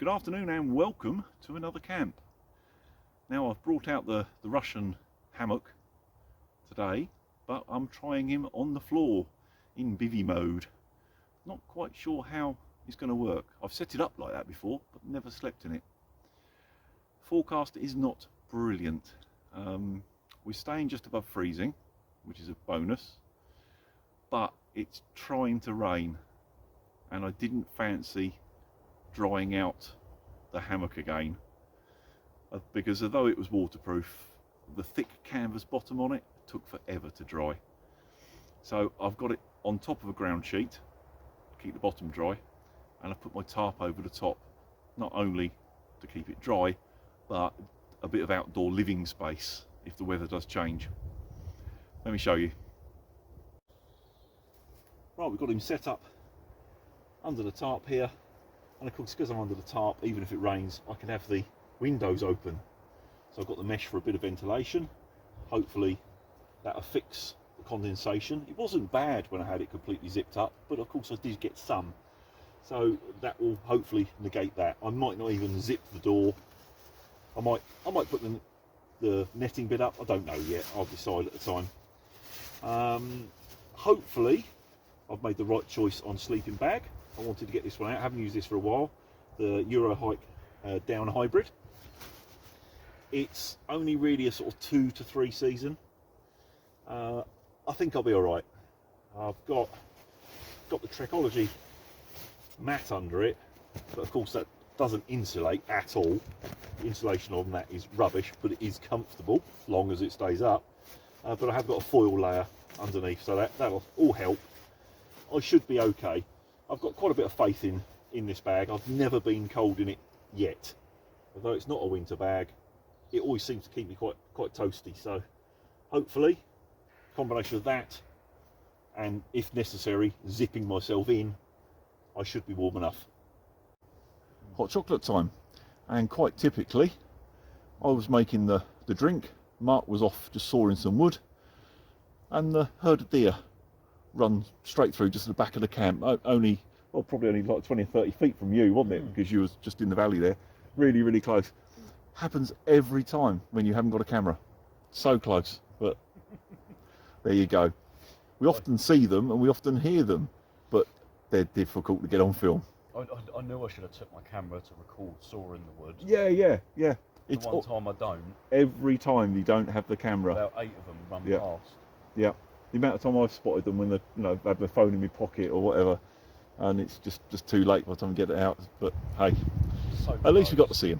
Good afternoon and welcome to another camp. Now I've brought out the Russian hammock today, but I'm trying him on the floor in bivvy mode. Not quite sure how it's going to work. I've set it up like that before, but never slept in it. Forecast is not brilliant. We're staying just above freezing, which is a bonus, but it's trying to rain, and I didn't fancy drying out the hammock again, because although it was waterproof, the thick canvas bottom on it took forever to dry. So I've got it on top of a ground sheet to keep the bottom dry, and I've put my tarp over the top, not only to keep it dry, but a bit of outdoor living space if the weather does change. Let me show you. Right, we've got him set up under the tarp here. And of course, because I'm under the tarp, even if it rains, I can have the windows open. So I've got the mesh for a bit of ventilation. Hopefully that'll fix the condensation. It wasn't bad when I had it completely zipped up, but of course I did get some. So that will hopefully negate that. I might not even zip the door. I might put the netting bit up. I don't know yet. I'll decide at the time. Hopefully I've made the right choice on sleeping bag. I wanted to get this one out. I haven't used this for a while. The Eurohike down hybrid. It's only really a sort of 2 to 3 season. I think I'll be all right. I've got the Trekology mat under it, but of course that doesn't insulate at all. The insulation on that is rubbish, but it is comfortable as long as it stays up. But I have got a foil layer underneath, so that'll all help. I should be okay. I've got quite a bit of faith in this bag. I've never been cold in it yet. Although it's not a winter bag, it always seems to keep me quite toasty. So hopefully, combination of that and, if necessary, zipping myself in, I should be warm enough. Hot chocolate time, and quite typically, I was making the drink. Mark was off just sawing some wood, and the herd of deer run straight through just at the back of the camp, probably only like 20 or 30 feet from you, wasn't it? Because you was just in the valley there, really close. Happens every time when you haven't got a camera. So close, but there you go. We often see them and we often hear them, but they're difficult to get on film. I knew I should have took my camera to record sawing the wood. Yeah. It's one time I don't. Every time you don't have the camera. About 8 of them run past. Yeah. The amount of time I've spotted them when they have their phone in my pocket or whatever, and it's just too late by the time I get it out. But hey, So at least we got to see them.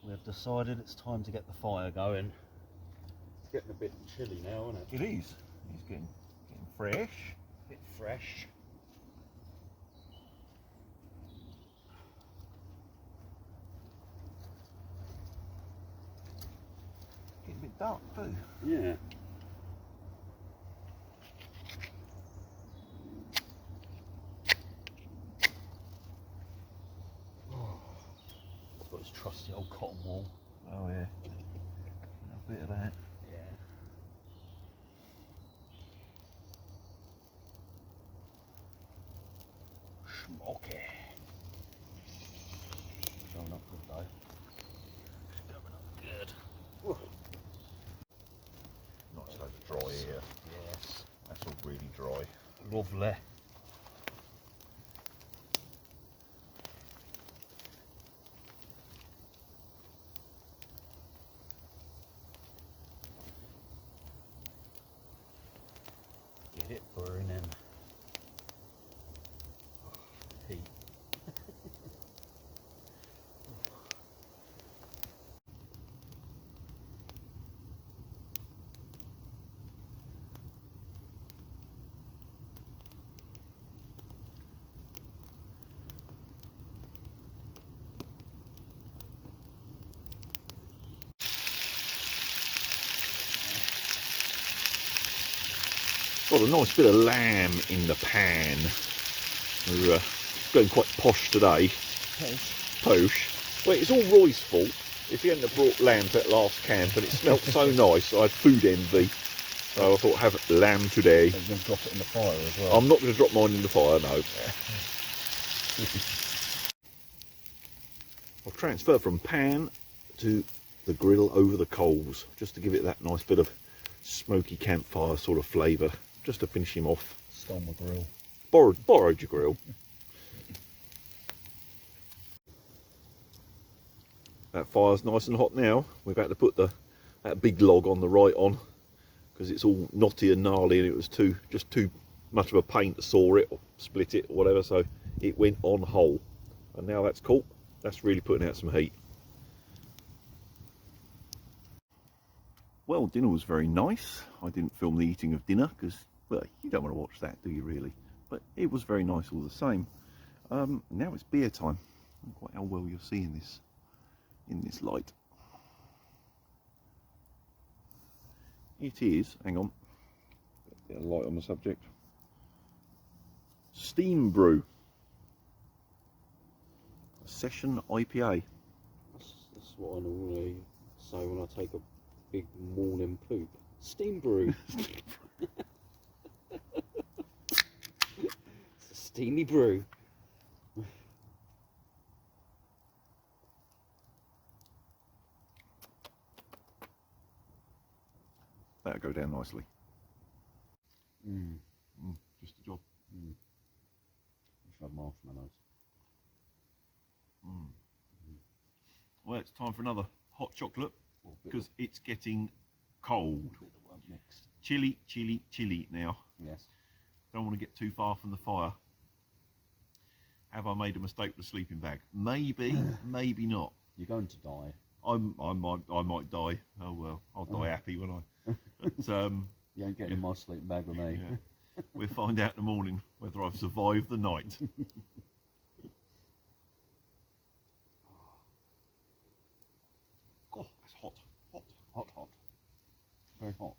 We've decided it's time to get the fire going. It's getting a bit chilly now, isn't it? It is. It's getting fresh. A bit fresh. Getting a bit dark too. Yeah. Got his trusty old cotton wool. Oh yeah. A bit of that. Yeah. Smoky. Going up good though. Lovely. Get it burning. Heat. Got a nice bit of lamb in the pan. We're going quite posh today. Posh. Well, it's all Roy's fault. If he hadn't have brought lamb to that last camp and it smelt so nice, I had food envy. So I thought, have lamb today. So you're going to drop it in the fire as well? I'm not going to drop mine in the fire, no. I'll transfer from pan to the grill over the coals, just to give it that nice bit of smoky campfire sort of flavour, just to finish him off. Stole my grill. Borrowed your grill. That fire's nice and hot now. We've had to put that big log on the right on, because it's all knotty and gnarly and it was just too much of a pain to saw it or split it or whatever, so it went on whole. And now that's cool. That's really putting out some heat. Well, dinner was very nice. I didn't film the eating of dinner because, well, you don't want to watch that, do you really? But it was very nice all the same. Now it's beer time. I don't know quite how well you're seeing this in this light. It is, hang on, get a light on the subject. Steam Brew. A session IPA. That's what I normally say when I take a big morning poop. Steam brew. It's a steamy brew. That'll go down nicely. Just a job. Should have marshmallows. Well, it's time for another hot chocolate because it's getting cold. Chilly, chilly, chilly now. Yes. Don't want to get too far from the fire. Have I made a mistake with the sleeping bag? Maybe, maybe not. You're going to die. I might die. Oh well, I'll die happy when I. But, you ain't getting in my sleeping bag with me. Yeah. We'll find out in the morning whether I've survived the night. Oh, that's hot, hot, Hot, hot. Very hot.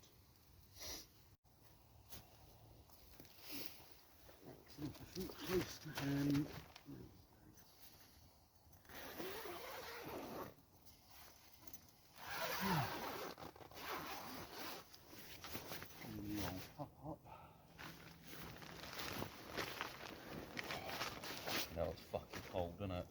No, it's fucking cold, isn't it?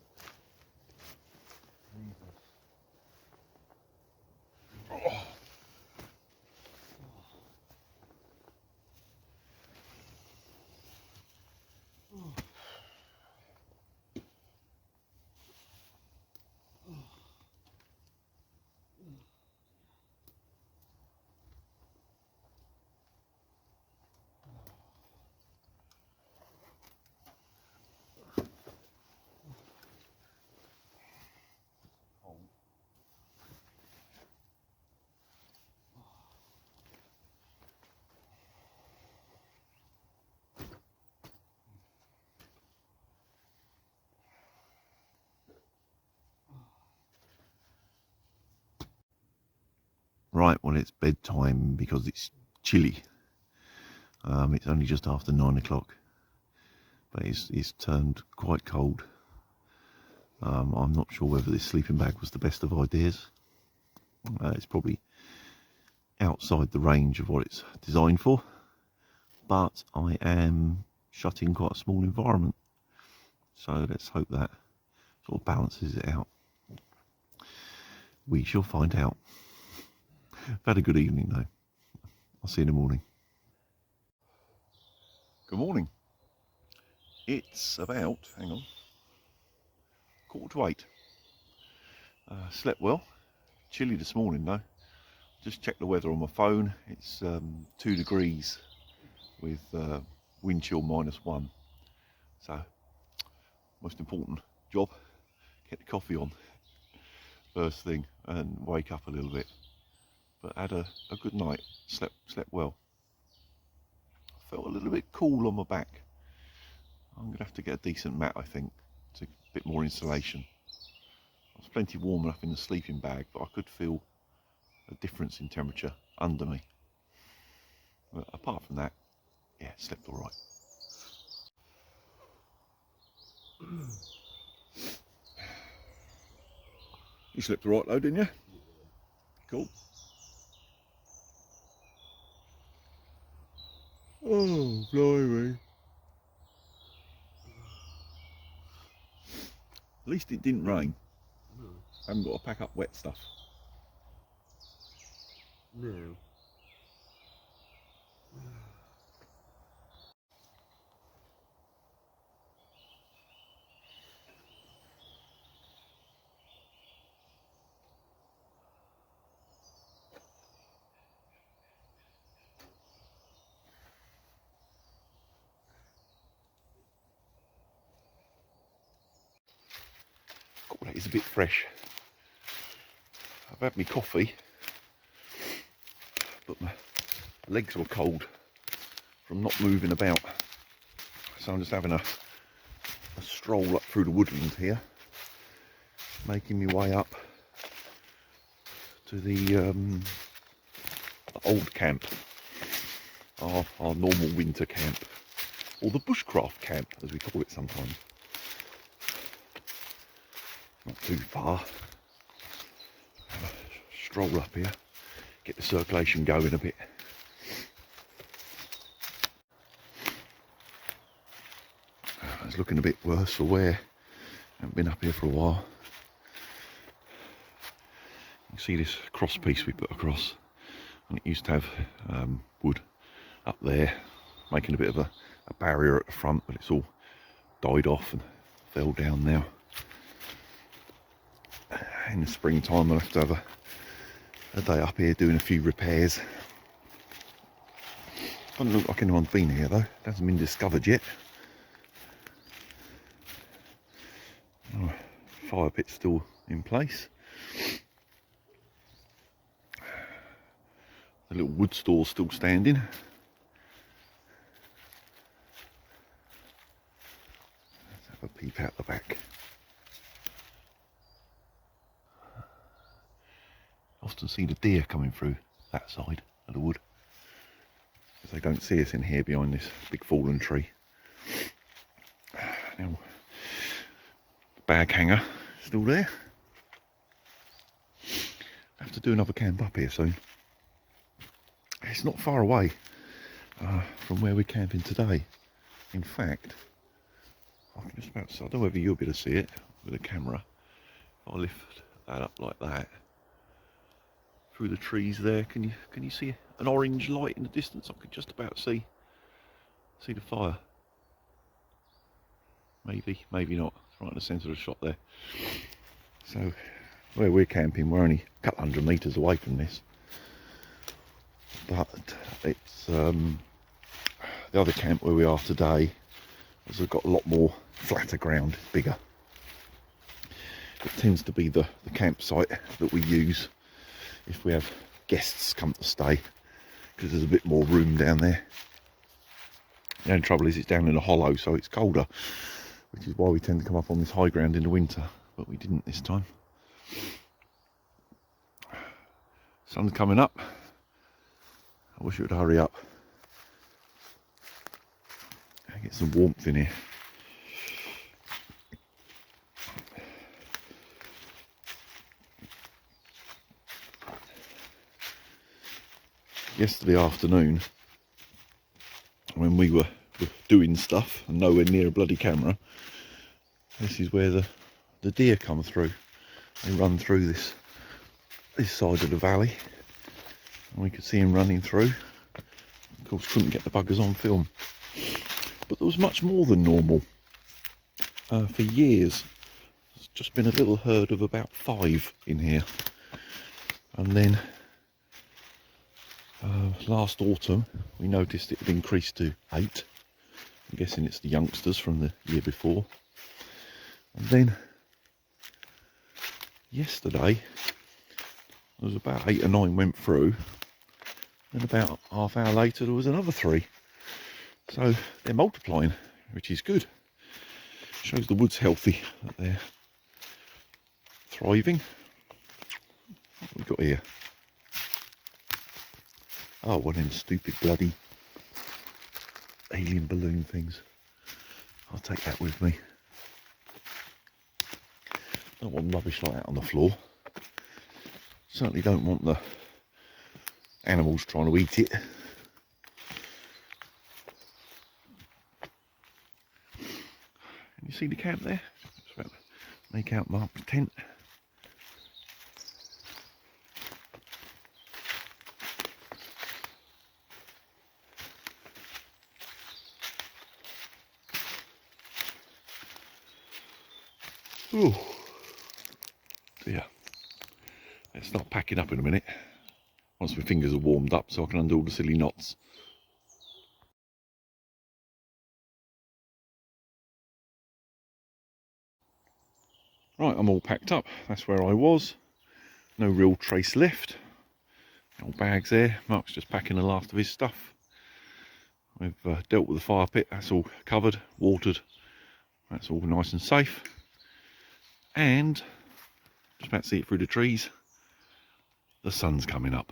Right, well, it's bedtime because it's chilly. It's only just after 9 o'clock, but it's turned quite cold. I'm not sure whether this sleeping bag was the best of ideas. It's probably outside the range of what it's designed for, but I am shutting quite a small environment, so let's hope that sort of balances it out. We shall find out. I've had a good evening though. I'll see you in the morning. Good morning. It's about, hang on, 7:45. Slept well. Chilly this morning though. Just checked the weather on my phone. It's 2 degrees with wind chill -1. So, most important job, get the coffee on first thing and wake up a little bit. But had a good night. Slept well. Felt a little bit cool on my back. I'm going to have to get a decent mat, I think, to a bit more insulation. I was plenty warm enough in the sleeping bag, but I could feel a difference in temperature under me. But apart from that, yeah, slept all right. You slept all right though, didn't you? Cool. Oh, blimey. At least it didn't rain. No. I haven't got to pack up wet stuff. No. God, that is a bit fresh. I've had my coffee, but my legs were cold from not moving about. So I'm just having a stroll up through the woodland here, making my way up to the old camp, our normal winter camp, or the bushcraft camp as we call it sometimes. Not too far. Have a stroll up here, get the circulation going a bit. It's looking a bit worse for wear. Haven't been up here for a while. You can see this cross piece we put across, and it used to have wood up there, making a bit of a barrier at the front, but it's all died off and fell down now. In the springtime I'll have to have a day up here doing a few repairs. Doesn't look like anyone's been here though, it hasn't been discovered yet. Oh, fire pit's still in place. The little wood store's still standing. Let's have a peep out the back. Often see the deer coming through that side of the wood, because they don't see us in here behind this big fallen tree. Now, the bag hanger still there. I have to do another camp up here soon. It's not far away from where we're camping today. In fact, I can just about, I don't know whether you'll be able to see it with a camera. If I lift that up like that, through the trees there, can you see an orange light in the distance? I could just about see the fire. Maybe not. It's right in the centre of the shot there. So where we're camping, we're only a couple hundred metres away from this, but it's the other camp where we are today has got a lot more flatter ground, bigger. It tends to be the campsite that we use if we have guests come to stay, because there's a bit more room down there. The only trouble is it's down in a hollow, so it's colder, which is why we tend to come up on this high ground in the winter, but we didn't this time. Sun's coming up. I wish it would hurry up. Get some warmth in here. Yesterday afternoon, when we were doing stuff and nowhere near a bloody camera, this is where the deer come through. They run through this side of the valley, and we could see them running through. Of course, couldn't get the buggers on film. but there was much more than normal. For years, there's just been a little herd of about 5 in here, and then last autumn we noticed it had increased to 8. I'm guessing it's the youngsters from the year before. And then yesterday there was about 8 or 9 went through, and about half hour later there was another 3. So they're multiplying, which is good. Shows the wood's healthy, that they're thriving. What have we got here? Oh, one of them stupid bloody alien balloon things. I'll take that with me. Don't want rubbish like that on the floor. Certainly don't want the animals trying to eat it. Can you see the camp there? Just about to make out Mark's tent. Oh dear. Let's start packing up in a minute. Once my fingers are warmed up so I can undo all the silly knots. Right, I'm all packed up. That's where I was. No real trace left. Old bags there. Mark's just packing the last of his stuff. We've dealt with the fire pit. That's all covered, watered. That's all nice and safe. And just about to see it through the trees. The sun's coming up.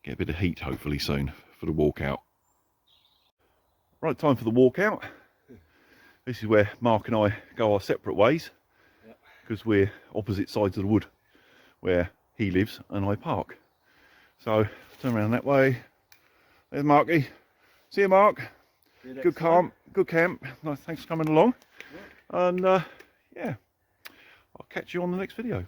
Get a bit of heat hopefully soon for the walkout. Right, time for the walkout. This is where Mark and I go our separate ways, because we're opposite sides of the wood where he lives and I park. So turn around that way. There's Marky. See you, Mark. Good camp. Nice, thanks for coming along. And yeah, I'll catch you on the next video.